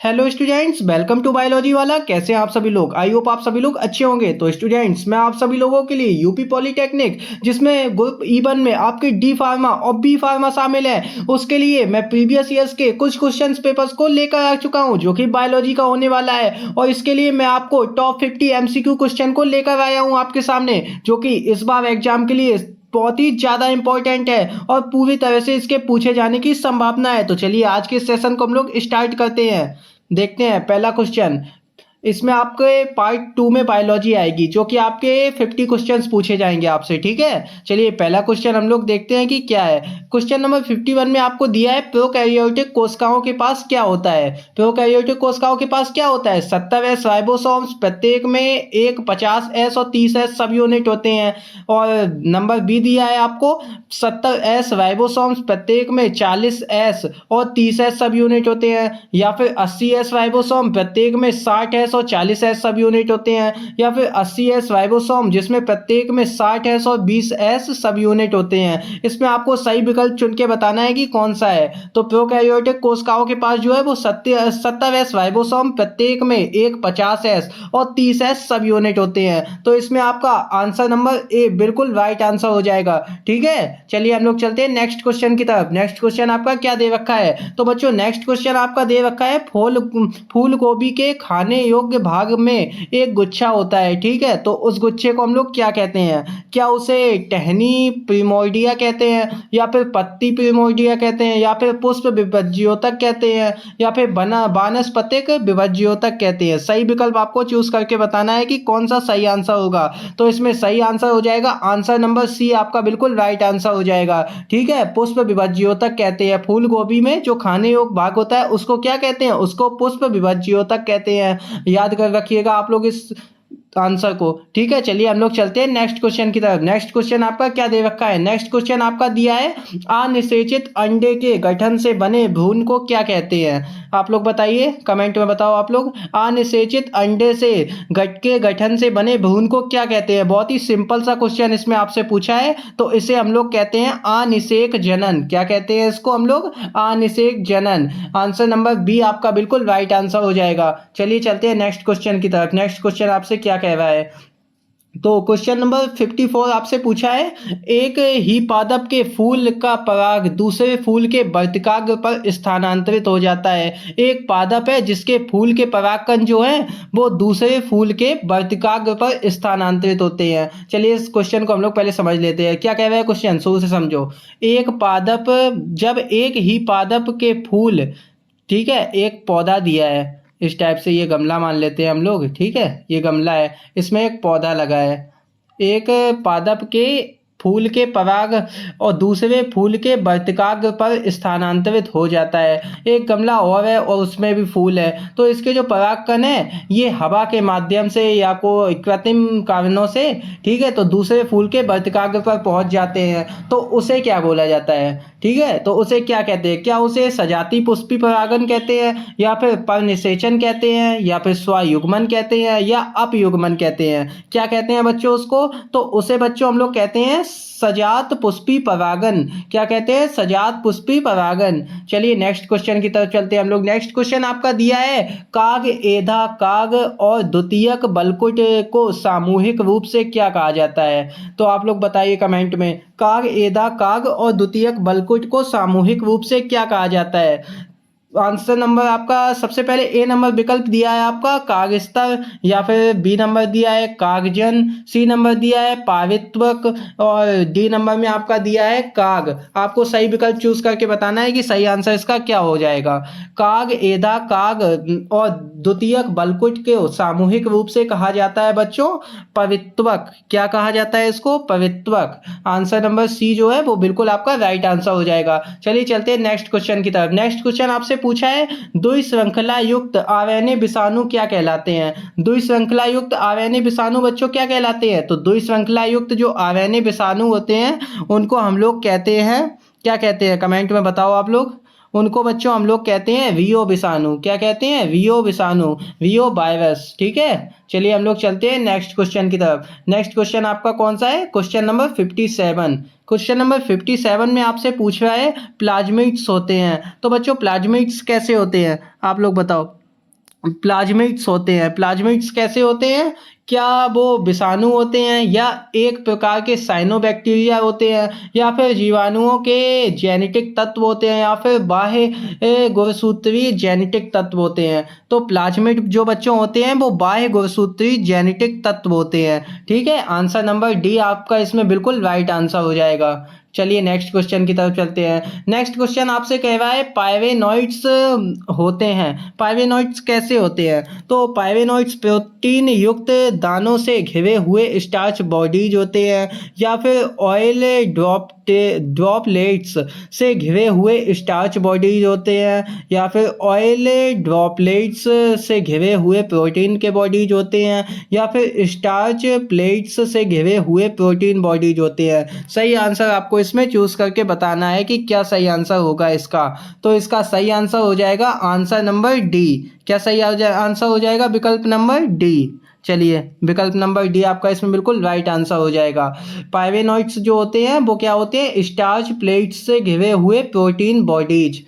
Hello students, welcome to biology वाला। कैसे हैं आप सभी लोग? आई होप आप सभी लोग अच्छे होंगे। तो स्टूडेंट्स, मैं आप सभी लोगों के लिए यूपी पॉलिटेक्निक, जिसमें ग्रुप E1 में आपके डी फार्मा और बी फार्मा शामिल है, उसके लिए मैं प्रीवियस ईयर्स के कुछ क्वेश्चन पेपर्स को लेकर आ चुका हूं, जो कि बायोलॉजी का होने वाला है। और इसके लिए मैं आपको टॉप 50 MCQ क्वेश्चन को लेकर आया हूँ आपके सामने, जो कि इस बार एग्जाम के लिए बहुत ही ज़्यादा इंपॉर्टेंट है और पूरी तरह से इसके पूछे जाने की संभावना है। तो चलिए आज के सेशन को हम लोग स्टार्ट करते हैं। देखते हैं पहला क्वेश्चन। इसमें आपके पार्ट 2 में बायोलॉजी आएगी, जो कि आपके 50 क्वेश्चंस पूछे जाएंगे आपसे। ठीक है, चलिए पहला क्वेश्चन हम लोग देखते हैं कि क्या है। क्वेश्चन नंबर 51 में आपको दिया है, प्रोकैरियोटिक कोशिकाओं के पास क्या होता है। प्रोकैरियोटिक कोशिकाओं के पास क्या होता है? 70S राइबोसोम्स, प्रत्येक में एक 50S और 30S सब यूनिट होते हैं। और नंबर बी दिया है आपको, 70S राइबोसोम्स, प्रत्येक में 40S और 30S सब यूनिट होते हैं। या फिर 80S राइबोसोम, प्रत्येक में 60S और 40S सब यूनिट होते हैं। या फिर 80S राइबोसोम, जिसमें प्रत्येक में 60S और 20S सब यूनिट होते हैं। इसमें आपको सही विकल्प चुन के बताना है कि कौन सा है। तो प्रोकैरियोटिक कोशिकाओं के पास जो है वो 70S राइबोसोम, प्रत्येक में एक 50S और 30S सब यूनिट होते हैं। तो इसमें आपका आंसर नंबर ए बिल्कुल राइट आंसर हो जाएगा। ठीक है, चलिए हम लोग चलते हैं नेक्स्ट क्वेश्चन की तरफ। नेक्स्ट क्वेश्चन आपका क्या दे रखा है? तो बच्चों नेक्स्ट क्वेश्चन आपका दे रखा है, फूल गोभी के खाने योग्य भाग में एक गुच्छा होता है। ठीक है, तो उस गुच्छे को हम लोग क्या कहते हैं? क्या उसे टहनी प्रिमोर्डिया कहते हैं, या फिर पत्ती प्रिमोर्डिया कहते हैं, या फिर पुष्प विभज्योतक कहते हैं, या फिर वानस्पतिक विभज्योतक कहते हैं? सही विकल्प आपको चूज करके बताना है कि कौन सा सही आंसर होगा। तो इसमें सही आंसर हो जाएगा आंसर नंबर सी, आपका बिल्कुल राइट आंसर हो जाएगा। ठीक है, पुष्प विभज्योतक कहते हैं। फूल गोभी में जो खाने योग्य भाग होता है उसको क्या कहते हैं? उसको पुष्प विभज्योतक कहते हैं। याद कर रखिएगा आप लोग इस आंसर को। ठीक है, चलिए हम लोग चलते हैं नेक्स्ट क्वेश्चन की तरफ। नेक्स्ट क्वेश्चन आपका क्या दे रखा है? नेक्स्ट क्वेश्चन आपका दिया है, अनिषेचित अंडे के गठन से बने भ्रूण को क्या कहते हैं? आप लोग बताइए, कमेंट में बताओ आप लोग। अनिषेचित अंडे से के गठन से बने भ्रूण को क्या कहते हैं? बहुत ही सिंपल सा क्वेश्चन इसमें आपसे पूछा है। तो इसे हम लोग कहते हैं अनिषेक जनन। क्या कहते हैं इसको हम लोग? अनिषेक जनन। आंसर नंबर बी आपका बिल्कुल राइट आंसर हो जाएगा। चलिए चलते हैं नेक्स्ट क्वेश्चन की तरफ। नेक्स्ट क्वेश्चन आपसे क्या कह रहा है? तो क्वेश्चन नंबर 54 आपसे पूछा है, एक ही पादप के फूल का पराग दूसरे फूल के वर्तिकाग्र पर स्थानांतरित हो जाता है। एक पादप है जिसके फूल के परागकण जो है वो दूसरे फूल के वर्तिकाग्र पर स्थानांतरित होते हैं। चलिए इस क्वेश्चन को हम लोग पहले समझ लेते हैं। क्या कह रहा है क्वेश्चन, शुरू से समझो। एक पादप, जब एक ही पादप के फूल, ठीक है, एक पौधा दिया है इस टाइप से, ये गमला मान लेते हैं हम लोग। ठीक है, ये गमला है, इसमें एक पौधा लगा है। एक पादप के फूल के पराग और दूसरे फूल के वर्तिकाग्र पर स्थानांतरित हो जाता है। एक गमला और है और उसमें भी फूल है। तो इसके जो परागकण है ये हवा के माध्यम से या कोई कृत्रिम कारणों से, ठीक है, तो दूसरे फूल के वर्तिकाग्र पर पहुंच जाते हैं। तो उसे क्या बोला जाता है? ठीक है, तो उसे क्या कहते हैं? क्या उसे सजाती पुष्पी परागण कहते हैं, या फिर परनिषेचन कहते हैं, या फिर स्वयुग्मन कहते हैं, या अपयुग्मन कहते हैं? क्या कहते हैं बच्चों उसको? तो उसे बच्चों हम लोग कहते हैं सजात पुष्पी परागण। क्या कहते हैं? सजात पुष्पी परागण। चलिए नेक्स्ट क्वेश्चन की तरफ चलते हैं हम लोग। नेक्स्ट क्वेश्चन आपका दिया है, काग, एधा, काग और द्वितीयक बलकुट को सामूहिक रूप से क्या कहा जाता है? तो आप लोग बताइए कमेंट में, काग, एधा, काग और द्वितीयक बलकुट को सामूहिक रूप से क्या कहा जाता है? आंसर नंबर आपका सबसे पहले ए नंबर विकल्प दिया है आपका कागस्तर, या फिर बी नंबर दिया है कागजन, सी नंबर दिया है पारित्वक, और डी नंबर में आपका दिया है काग। आपको सही विकल्प चूज करके बताना है कि सही आंसर इसका क्या हो जाएगा। काग, एधा, काग और द्वितीयक बलकुट के सामूहिक रूप से कहा जाता है बच्चों पवित्वक। क्या कहा जाता है इसको? पवित्वक। आंसर नंबर सी जो है वो बिल्कुल आपका राइट आंसर हो जाएगा। चलिए चलते हैं नेक्स्ट क्वेश्चन की तरफ। नेक्स्ट क्वेश्चन आपसे पूछा है, द्विश्रृंखला युक्त आरएनए विषाणु क्या कहलाते हैं? द्विश्रृंखला युक्त आरएनए विषाणु बच्चों क्या कहलाते हैं? तो द्विश्रृंखला युक्त जो आरएनए विषाणु होते हैं उनको हम लोग कहते हैं, क्या कहते हैं? कमेंट में बताओ आप लोग। उनको बच्चों हम लोग कहते हैं रियो विषाणु। क्या कहते हैं? रियो विषाणु, रियो वायरस। ठीक है, चलिए हम लोग चलते हैं नेक्स्ट क्वेश्चन की तरफ। नेक्स्ट क्वेश्चन आपका कौन सा है? Question number 57। क्वेश्चन नंबर 57 में आपसे पूछ रहा है प्लाज्मिड्स होते हैं। तो बच्चों प्लाज्मिड्स कैसे होते हैं आप लोग बताओ। प्लाज्मिड्स होते हैं। प्लाज्मिड्स कैसे होते हैं? क्या वो विषाणु होते हैं या एक प्रकार के साइनोबैक्टीरिया होते हैं या फिर जीवाणुओं के जेनेटिक तत्व होते हैं या फिर बाह्य गुणसूत्रीय जेनेटिक तत्व होते हैं। तो प्लाज्मिड जो बच्चों होते हैं वो बाह्य गुणसूत्रीय जेनेटिक तत्व होते हैं। ठीक है, आंसर नंबर डी आपका इसमें बिल्कुल राइट आंसर हो जाएगा। चलिए नेक्स्ट क्वेश्चन की तरफ चलते हैं। नेक्स्ट क्वेश्चन आपसे कह रहा है पाइरेनॉइड्स होते हैं। पाइरेनॉइड्स कैसे होते हैं? तो पाइरेनॉइड्स प्रोटीन युक्त दानों से घिरे हुए स्टार्च बॉडीज होते हैं या फिर ऑयल ड्रॉपलेट्स से घिरे हुए स्टार्च बॉडीज होते हैं या फिर ऑयल ड्रॉपलेट्स से घिरे हुए प्रोटीन के बॉडीज होते हैं या फिर स्टार्च प्लेट्स से घिरे हुए प्रोटीन बॉडीज होते हैं। सही आंसर आपको इसमें चूज करके बताना है कि क्या सही आंसर होगा इसका। तो इसका सही आंसर हो जाएगा आंसर नंबर डी। क्या सही आंसर हो जाएगा? विकल्प नंबर डी। चलिए विकल्प नंबर डी आपका इसमें बिल्कुल राइट आंसर हो जाएगा। पाइरेनॉइड्स जो होते हैं वो क्या होते हैं? स्टार्च प्लेट्स से घिरे हुए प्रोटीन बॉडीज।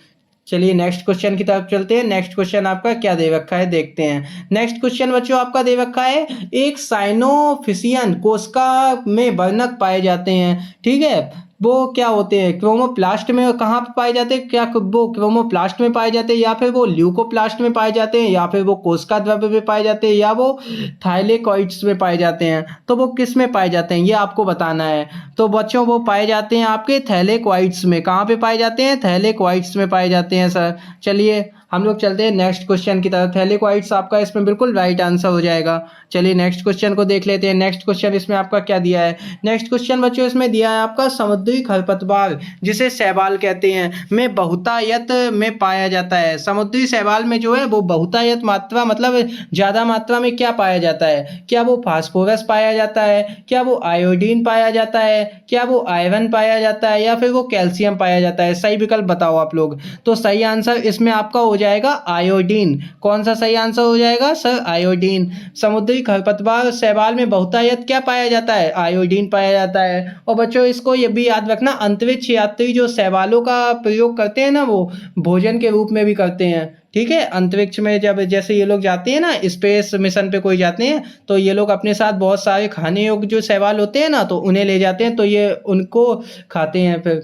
चलिए नेक्स्ट क्वेश्चन की तरफ चलते हैं। नेक्स्ट क्वेश्चन आपका क्या दे रखा है देखते हैं। नेक्स्ट क्वेश्चन बच्चों आपका दे रखा है एक साइनोफिशियन कोशिका में वर्णक पाए जाते हैं। ठीक है, वो क्या होते हैं? क्रोमोप्लास्ट में कहाँ पे पाए जाते हैं? क्या वो क्रोमोप्लास्ट में पाए जाते हैं या फिर वो ल्यूकोप्लास्ट में पाए जाते हैं या फिर वो कोशिका द्रव्य में पाए जाते हैं या वो थाइलेकॉइड्स में पाए जाते हैं? तो वो किस में पाए जाते हैं ये आपको बताना है। तो बच्चों वो पाए जाते हैं आपके थैलेकॉइड्स में। कहाँ पे पाए जाते हैं? थैलेकॉइड्स में पाए जाते हैं सर। चलिए हम लोग चलते हैं नेक्स्ट क्वेश्चन की तरफ। थैलेकॉइड्स आपका इसमें बिल्कुल राइट आंसर हो जाएगा। चलिए नेक्स्ट क्वेश्चन को देख लेते हैं। नेक्स्ट क्वेश्चन इसमें आपका क्या दिया है? नेक्स्ट क्वेश्चन बच्चों इसमें दिया है आपका समुद्री खरपतवार जिसे शैवाल कहते हैं में बहुतायत में पाया जाता है। समुद्री शैवाल में जो है वो बहुतायत मात्रा मतलब ज़्यादा मात्रा में क्या पाया जाता है? क्या वो फास्फोरस पाया जाता है? क्या वो आयोडीन पाया जाता है? क्या वो आयरन पाया जाता है या फिर वो कैल्शियम पाया जाता है? सही विकल्प बताओ आप लोग। तो सही आंसर इसमें आपका हो जाएगा आयोडीन। कौन सा सही आंसर हो जाएगा सर? आयोडीन। समुद्री खरपतवार शैवाल में बहुतायत क्या पाया जाता है? आयोडीन पाया जाता है। और बच्चों इसको ये भी याद रखना, अंतरिक्ष यात्री जो शैवालों का प्रयोग करते हैं ना वो भोजन के रूप में भी करते हैं। ठीक है, अंतरिक्ष में जब जैसे ये लोग जाते हैं ना, स्पेस मिशन पे कोई जाते हैं तो ये लोग अपने साथ बहुत सारे खाने योग्य जो शैवाल होते हैं ना तो उन्हें ले जाते हैं, तो ये उनको खाते हैं फिर।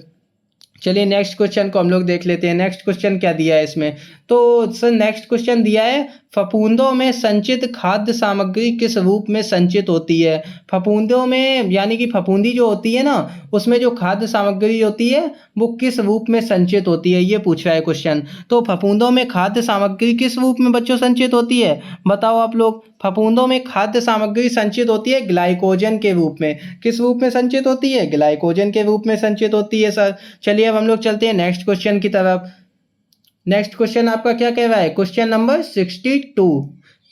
चलिए नेक्स्ट क्वेश्चन को हम लोग देख लेते हैं। नेक्स्ट क्वेश्चन क्या दिया है इसमें? तो सर नेक्स्ट क्वेश्चन दिया है फफूंदों में संचित खाद्य सामग्री किस रूप में संचित होती है? फफूंदों में यानी कि फफूंदी जो होती है ना उसमें जो खाद्य सामग्री होती है वो किस रूप में संचित होती है ये पूछ रहा है क्वेश्चन। तो फफूंदों में खाद्य सामग्री किस रूप में बच्चों संचित होती है? बताओ आप लोग। फफूंदों में खाद्य सामग्री संचित होती है ग्लाइकोजन के रूप में। किस रूप में संचित होती है? ग्लाइकोजन के रूप में संचित होती है सर। चलिए अब हम लोग चलते हैं नेक्स्ट क्वेश्चन की तरफ। नेक्स्ट क्वेश्चन आपका क्या कह रहा है? Question number 62।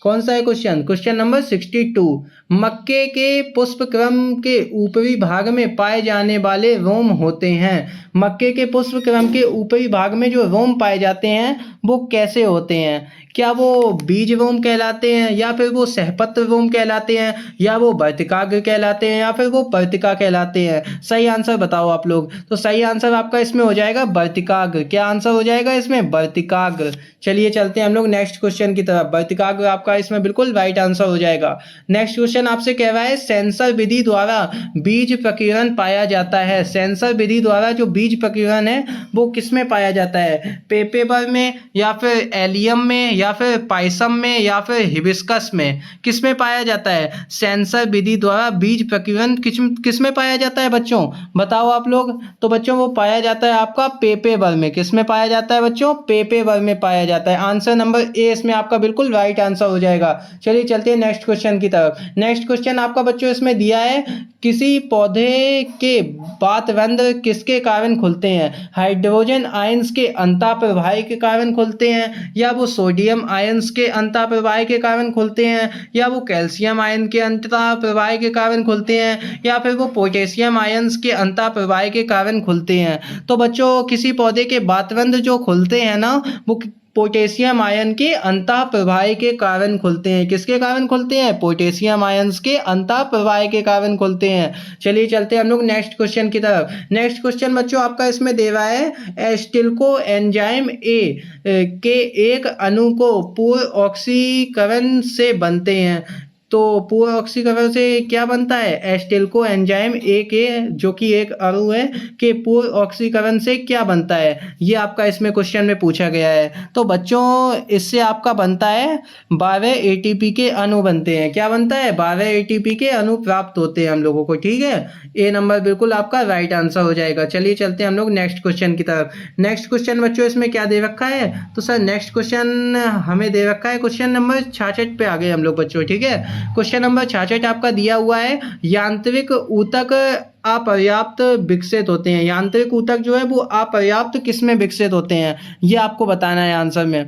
कौन सा है क्वेश्चन? Question number 62। मक्के के पुष्प क्रम के ऊपरी भाग में पाए जाने वाले रोम होते हैं। मक्के के पुष्प क्रम के ऊपरी भाग में जो रोम पाए जाते हैं वो कैसे होते हैं? क्या वो बीज रोम कहलाते हैं या फिर वो सहपत्र रोम कहलाते हैं या वो वर्तिकाग्र कहलाते हैं या फिर वो पर्तिका कहलाते हैं? सही आंसर बताओ आप लोग। तो सही आंसर आपका इसमें हो जाएगा वर्तिकाग्र। क्या आंसर हो जाएगा इसमें? वर्तिकाग्र। चलिए चलते हैं हम लोग नेक्स्ट क्वेश्चन की तरफ। वर्तिकाग्र आपका इसमें बिल्कुल राइट आंसर हो जाएगा। नेक्स्ट क्वेश्चन आपसे कह रहा है सेंसर विधि द्वारा बीज प्रकीर्णन पाया जाता है। सेंसर विधि द्वारा जो बीज प्रकीर्णन है वो किसमें पाया जाता है? पेपेबर में या फिर एलियम में या फिर पाइसम में या फिर हिबिस्कस में? किस में पाया जाता है? सेंसर विधि द्वारा बीज प्रकीर्णन किस में पाया जाता है बच्चों? बताओ आप लोग। तो बच्चों वो पाया जाता है आपका पेपेबर में। किस में पाया जाता है बच्चों? पेपेबर में पाया जाता है। आंसर नंबर ए इसमें आपका बिल्कुल राइट आंसर हो जाएगा। चलिए चलते हैं नेक्स्ट क्वेश्चन की तरफ। नेक्स्ट क्वेश्चन आपका बच्चों इसमें दिया है किसी पौधे के पातरंध्र किसके कारण खुलते हैं? हाइड्रोजन आयंस के अंतःप्रवाह के कारण खुलते हैं या वो सोडियम आयंस के अंतःप्रवाह के कारण खुलते हैं या वो कैल्शियम आयन के अंतःप्रवाह के कारण खुलते हैं या फिर वो पोटेशियम आयंस के अंतःप्रवाह के कारण खुलते हैं? तो बच्चों किसी पौधे के पातरंध्र जो खुलते हैं ना वो पोटेशियम आयन के अंतः प्रवाह के कारण खुलते हैं। किसके कारण खुलते हैं? पोटेशियम आयंस के अंतः प्रवाह के कारण खुलते हैं। चलिए चलते हैं हम लोग नेक्स्ट क्वेश्चन की तरफ। नेक्स्ट क्वेश्चन बच्चों आपका इसमें दे रहा है, एसिटिल्को एंजाइम ए के एक अणु को पूर्व ऑक्सीकरण से बनते हैं। तो पूर्व ऑक्सीकरण से क्या बनता है? एसिटिल्को एंजाइम ए के, जो कि एक अणु है, के पूर्व ऑक्सीकरण से क्या बनता है? ये आपका इसमें क्वेश्चन में पूछा गया है। तो बच्चों इससे आपका बनता है 12 एटीपी के अणु बनते हैं। क्या बनता है? 12 एटीपी के अणु प्राप्त होते हैं हम लोगों को। ठीक है, ए नंबर बिल्कुल आपका राइट आंसर हो जाएगा। चलिए चलते हैं हम लोग नेक्स्ट क्वेश्चन की तरफ। नेक्स्ट क्वेश्चन बच्चों इसमें क्या दे रखा है? तो सर नेक्स्ट क्वेश्चन हमें दे रखा है क्वेश्चन नंबर 66 पे आ गए हम लोग बच्चों। ठीक है, क्वेश्चन नंबर 66 आपका दिया हुआ है, यांत्रिक ऊतक अपर्याप्त विकसित होते हैं। यांत्रिक ऊतक जो है वो अपर्याप्त किस में विकसित होते हैं, ये आपको बताना है आंसर में।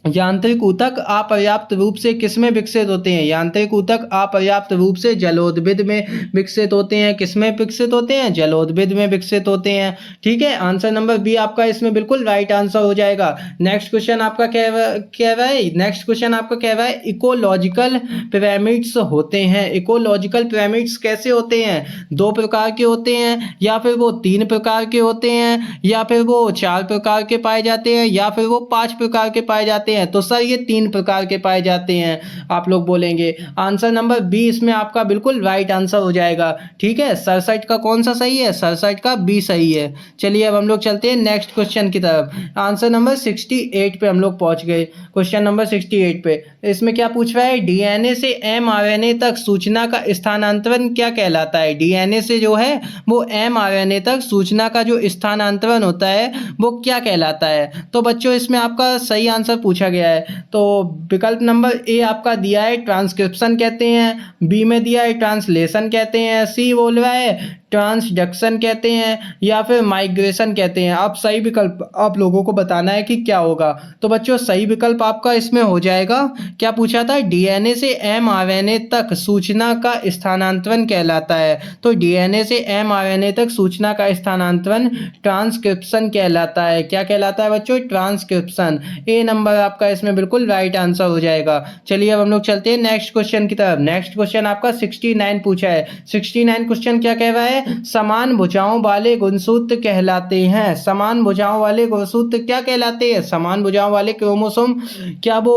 यांत्रिक ऊतक अपर्याप्त रूप से किसमें विकसित होते हैं? यांत्रिक ऊतक अपर्याप्त रूप से जलोद्भिद में विकसित होते हैं। किसमें विकसित होते हैं? जलोद्भिद में विकसित होते हैं। ठीक है, आंसर नंबर बी आपका इसमें बिल्कुल राइट आंसर हो जाएगा। नेक्स्ट क्वेश्चन आपका कह रहा है, नेक्स्ट क्वेश्चन आपका कह रहा है, इकोलॉजिकल पिरामिड्स होते हैं। इकोलॉजिकल पिरामिड्स कैसे होते हैं? 2 प्रकार के होते हैं, या फिर वो 3 प्रकार के होते हैं, या फिर वो 4 प्रकार के पाए जाते हैं, या फिर वो 5 प्रकार के पाए जाते हैं। तो सर ये 3 प्रकार के पाए जाते हैं आप लोग बोलेंगे। आंसर नंबर बी इसमें आपका बिल्कुल राइट आंसर हो जाएगा। ठीक है, 67 का कौन सा सही है? 67 का बी सही है। चलिए अब हम लोग चलते हैं नेक्स्ट क्वेश्चन की तरफ। आंसर नंबर 68 पे हम लोग पहुंच गए। क्वेश्चन नंबर 68 पे इसमें क्या पूछ रहा है? डीएनए से एमआरएनए तक सूचना का स्थानांतरण क्या कहलाता है? डीएनए से जो है वो एमआरएनए तक सूचना का जो स्थानांतरण होता है वो क्या कहलाता है? तो बच्चों इसमें आपका सही आंसर पूछा गया है। तो विकल्प नंबर ए आपका दिया है ट्रांसक्रिप्शन कहते हैं, बी में दिया है ट्रांसलेशन कहते हैं, सी बोल रहा है ट्रांसडक्शन कहते हैं, या फिर माइग्रेशन कहते हैं। आप सही विकल्प आप लोगों को बताना है कि क्या होगा। तो बच्चों सही विकल्प आपका इसमें हो जाएगा, क्या पूछा था? डीएनए से एमआरएनए तक सूचना का स्थानांतरण कहलाता है। तो डीएनए से एमआरएनए तक सूचना का स्थानांतरण ट्रांसक्रिप्शन कहलाता है। क्या कहलाता है बच्चों? ट्रांसक्रिप्शन। ए नंबर आपका इसमें बिल्कुल राइट आंसर हो जाएगा। चलिए अब हम लोग चलते हैं नेक्स्ट क्वेश्चन की तरफ। नेक्स्ट क्वेश्चन आपका 69 पूछा है। 69 क्वेश्चन क्या कह रहा है? समान भुजाओं वाले गुणसूत्र कहलाते हैं। समान भुजाओं वाले गुणसूत्र क्या कहलाते हैं? समान भुजाओं वाले क्रोमोसोम क्या वो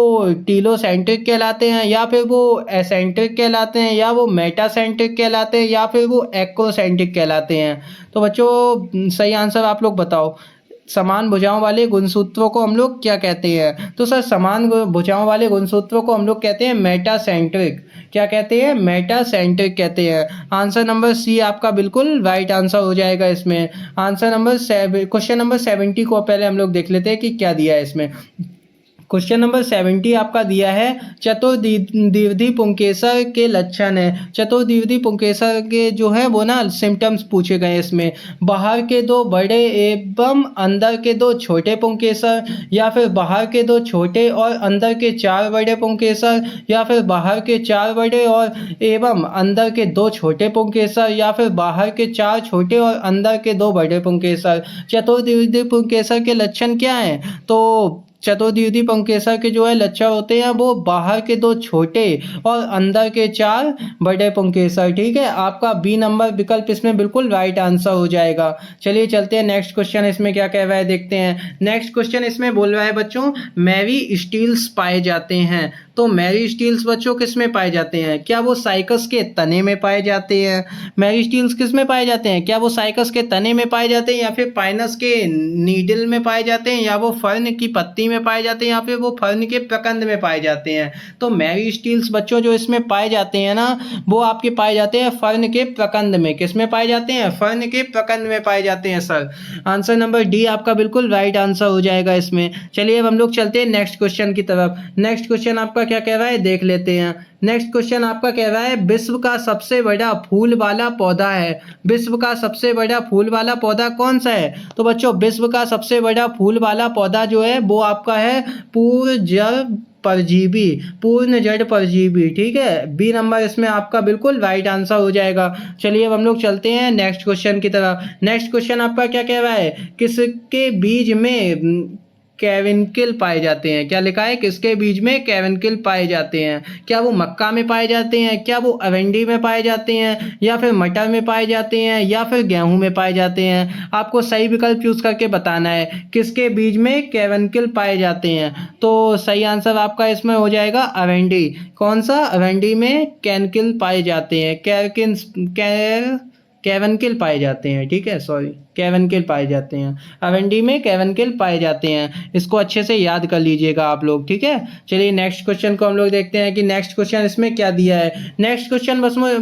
टीलोसेंट्रिक कहलाते हैं, या फिर वो एसेंट्रिक कहलाते हैं, या वो मेटासेंट्रिक कहलाते हैं, या फिर वो एक्रोसेंट्रिक कहलाते हैं? तो बच्चों सही आंसर आप लोग बताओ। समान भुजाओं वाले गुणसूत्रों को हम लोग क्या कहते हैं? तो सर समान भुजाओं वाले गुणसूत्रों को हम लोग कहते हैं मेटासेंट्रिक। क्या कहते हैं? मेटासेंट्रिक कहते हैं। आंसर नंबर सी आपका बिल्कुल राइट आंसर हो जाएगा इसमें। आंसर नंबर क्वेश्चन नंबर 70 को पहले हम लोग देख लेते हैं कि क्या दिया है इसमें। क्वेश्चन नंबर 70 आपका दिया है, चतुर्द्विविधी पुंकेसर के लक्षण है। चतुर्द्विविधी पुंकेसर के जो है वो ना सिम्टम्स पूछे गए इसमें। बाहर के 2 बड़े एवं अंदर के 2 छोटे पुंकेसर, या फिर बाहर के 2 छोटे और अंदर के 4 बड़े पुंकेसर, या फिर बाहर के 4 बड़े और एवं अंदर के 2 छोटे पुंकेसर, या फिर बाहर के 4 छोटे और अंदर के 2 बड़े पुंकेसर। चतुर्द्विविधी पुंकेसर के लक्षण क्या हैं? तो चतुर्द्विविधी पुंकेसर के जो है लक्षण होते हैं वो बाहर के 2 छोटे और अंदर के 4 बड़े पुंकेसर। ठीक है, आपका बी नंबर विकल्प इसमें बिल्कुल राइट आंसर हो जाएगा। चलिए चलते हैं नेक्स्ट क्वेश्चन इसमें क्या कह रहा है देखते हैं। नेक्स्ट क्वेश्चन इसमें बोल रहा है बच्चों, मेरिस्टील्स पाए जाते हैं। तो मेरिस्टील्स बच्चों किस में पाए जाते हैं? क्या वो साइकस के तने में पाए जाते हैं? मेरिस्टील्स किस में पाए जाते हैं? क्या वो साइकस के तने में पाए जाते हैं, या फिर पाइनस के नीडल में पाए जाते हैं, या वो फर्न की पत्ती में पाए जाते हैं, या फिर वो फर्न के प्रकंद में पाए जाते हैं? तो मेरिस्टील्स बच्चों जो इसमें पाए जाते हैं ना, वो आपके पाए जाते हैं फर्न के प्रकंद में। किस में पाए जाते हैं? फर्न के प्रकंद में पाए जाते हैं सर। आंसर नंबर डी आपका बिल्कुल राइट आंसर हो जाएगा इसमें। चलिए अब हम लोग चलते हैं नेक्स्ट क्वेश्चन की तरफ। नेक्स्ट क्वेश्चन आपका क्या कह रहा है देख लेते हैं। नेक्स्ट क्वेश्चन आपका कह रहा है, विश्व का सबसे बड़ा फूल वाला पौधा है। विश्व का सबसे बड़ा फूल वाला पौधा कौन सा है? तो बच्चों विश्व का सबसे बड़ा फूल वाला पौधा जो है वो आपका है परजीवी, पूर्ण जड़ परजीवी। ठीक है, बी नंबर इसमें आपका बिल्कुल राइट आंसर हो जाएगा। चलिए अब हम लोग चलते हैं नेक्स्ट क्वेश्चन की तरफ। नेक्स्ट क्वेश्चन आपका क्या कह रहा है, किसके बीज में कैविनकिल पाए जाते हैं। क्या लिखा है, किसके बीज में कैविनकिल पाए जाते हैं? क्या वो मक्का में पाए जाते हैं, क्या वो अरंडी में पाए जाते हैं, या फिर मटर में पाए जाते हैं, या फिर गेहूं में पाए जाते हैं? आपको सही विकल्प चूज करके बताना है किसके बीज में कैविनकिल पाए जाते हैं। तो सही आंसर आपका इसमें हो जाएगा अरंडी। कौन सा? अरंडी में कैनकिल पाए जाते हैं, कैवनकिल पाए जाते हैं। ठीक है, सॉरी, कैवनकिल पाए जाते हैं। अरंडी में कैवनकिल पाए जाते हैं। इसको अच्छे से याद कर लीजिएगा आप लोग। ठीक है, चलिए नेक्स्ट क्वेश्चन को हम लोग देखते हैं कि नेक्स्ट क्वेश्चन इसमें क्या दिया है। नेक्स्ट क्वेश्चन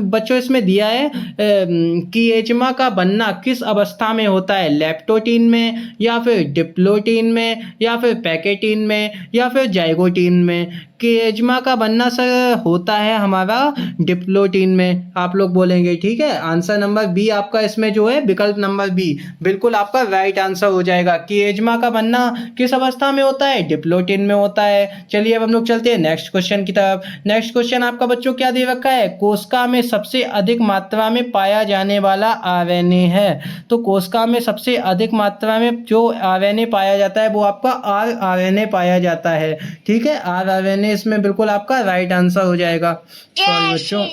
बच्चों इसमें दिया है कि एजमा का बनना किस अवस्था में होता है? लेप्टोटीन में, या फिर डिप्लोटीन में, या फिर पैकेटीन में, या फिर जाइगोटीन में? कि एजमा का बनना सर होता है हमारा डिप्लोटीन में, आप लोग बोलेंगे। ठीक है, आंसर नंबर बी आपका इसमें जो है विकल्प नंबर बी बिल्कुल आपका राइट आंसर हो जाएगा कि एजमा का बनना किस अवस्था में होता है? डिप्लोटीन में होता है। चलिए अब हम लोग चलते हैं नेक्स्ट क्वेश्चन की तरफ। नेक्स्ट क्वेश्चन आपका बच्चों क्या दे रखा है? कोशिका में सबसे अधिक मात्रा में पाया जाने वाला आरएनए है। तो कोशिका में सबसे अधिक मात्रा में जो आरएनए पाया जाता है वो आपका आरएनए पाया जाता है। ठीक है, आरएनए इसमें बिल्कुल आपका राइट आंसर हो जाएगा। सॉरी बच्चों,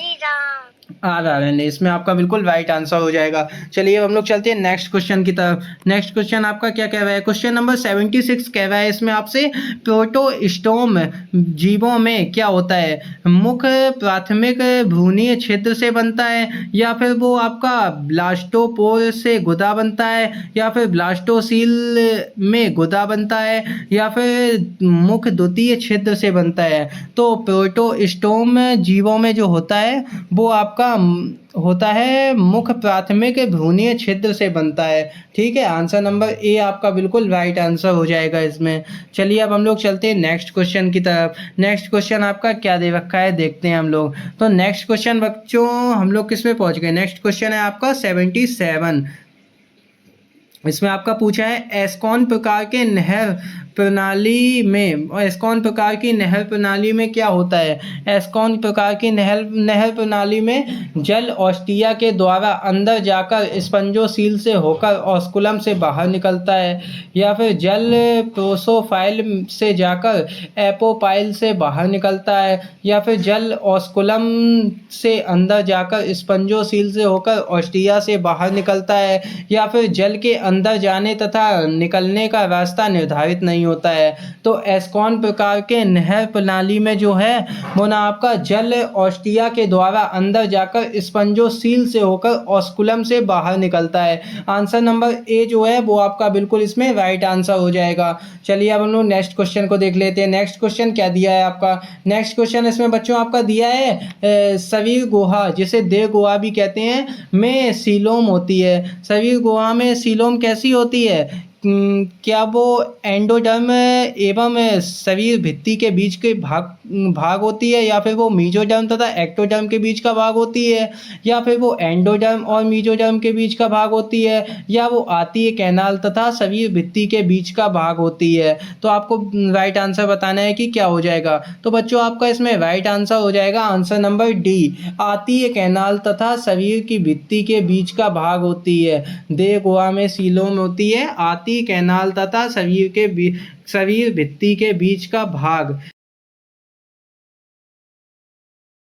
आरएनए इसमें आपका बिल्कुल राइट आंसर हो जाएगा। चलिए अब हम लोग चलते हैं नेक्स्ट क्वेश्चन की तरफ। नेक्स्ट क्वेश्चन आपका क्या कह रहा है? क्वेश्चन नंबर 76 कह रहा है इसमें आपसे, प्रोटोस्टोम जीवों में क्या होता है? मुख्य प्राथमिक भ्रूणीय क्षेत्र से बनता है, या फिर वो आपका ब्लास्टोपोर से गुदा बनता है, या फिर ब्लास्टोसील में गुदा बनता है, या फिर मुख्य द्वितीय क्षेत्र से बनता है? तो प्रोटोस्टोम जीवों में जो होता है वो आपका होता है मुख्य प्राथमिक भ्रूणीय छिद्र से बनता है। ठीक है, आंसर नंबर ए आपका बिल्कुल राइट आंसर हो जाएगा इसमें। चलिए अब हम लोग चलते हैं नेक्स्ट क्वेश्चन की तरफ। नेक्स्ट क्वेश्चन आपका क्या दे रखा है देखते हैं हम लोग। तो नेक्स्ट क्वेश्चन बच्चों हम लोग किस में पहुंच गए? नेक्स्ट क्वेश्चन है आपका 77। इसमें आपका पूछा है एस्कॉन प्रकार के नहर प्रणाली में, एस्कॉन प्रकार की नहर प्रणाली में क्या होता है? एस्कॉन प्रकार की नहर प्रणाली में जल ऑस्टिया के द्वारा अंदर जाकर स्पंजोसील से होकर ऑस्कुलम से बाहर निकलता है, या फिर जल प्रोसोफाइल से जाकर एपोपाइल से बाहर निकलता है, या फिर जल ऑस्कुलम से अंदर जाकर स्पंजोसील से होकर ऑस्टिया से बाहर निकलता है, या फिर जल के अंदर जाने तथा निकलने का रास्ता निर्धारित नहीं होता है। तो एस्कॉन प्रकार के नहर प्रणाली में जो है वो ना आपका जल ऑस्टिया के द्वारा अंदर जाकर स्पंजोसील से होकर ऑस्कुलम से बाहर निकलता है। आंसर नंबर ए जो है वो आपका बिल्कुल इसमें राइट आंसर हो जाएगा। चलिए अब हम लोग नेक्स्ट क्वेश्चन को देख लेते हैं। नेक्स्ट क्वेश्चन क्या दिया है आपका? नेक्स्ट क्वेश्चन इसमें बच्चों आपका दिया है शरीर गुहा, जिसे देह गुहा भी कहते हैं, में सीलोम होती है। शरीर गुहा में सीलोम कैसी होती है? क्या वो एंडोडर्म एवं शरीर भित्ति के बीच के भाग होती है, या फिर वो मीजोडर्म तथा एक्टोडर्म के बीच का भाग होती है, या फिर वो एंडोडर्म और मीजोडर्म के बीच का भाग होती है, या वो आतीय कैनाल तथा शरीर भित्ति के बीच का भाग होती है? तो आपको राइट आंसर बताना है कि क्या हो जाएगा। तो बच्चों आपका इसमें राइट आंसर हो जाएगा आंसर नंबर डी, आतीय कैनाल तथा शरीर की भित्ति के बीच का भाग होती है। देह गुहा में सीलोम होती है, आतीय कैनाल तथा शरीर भित्ति के बीच का भाग।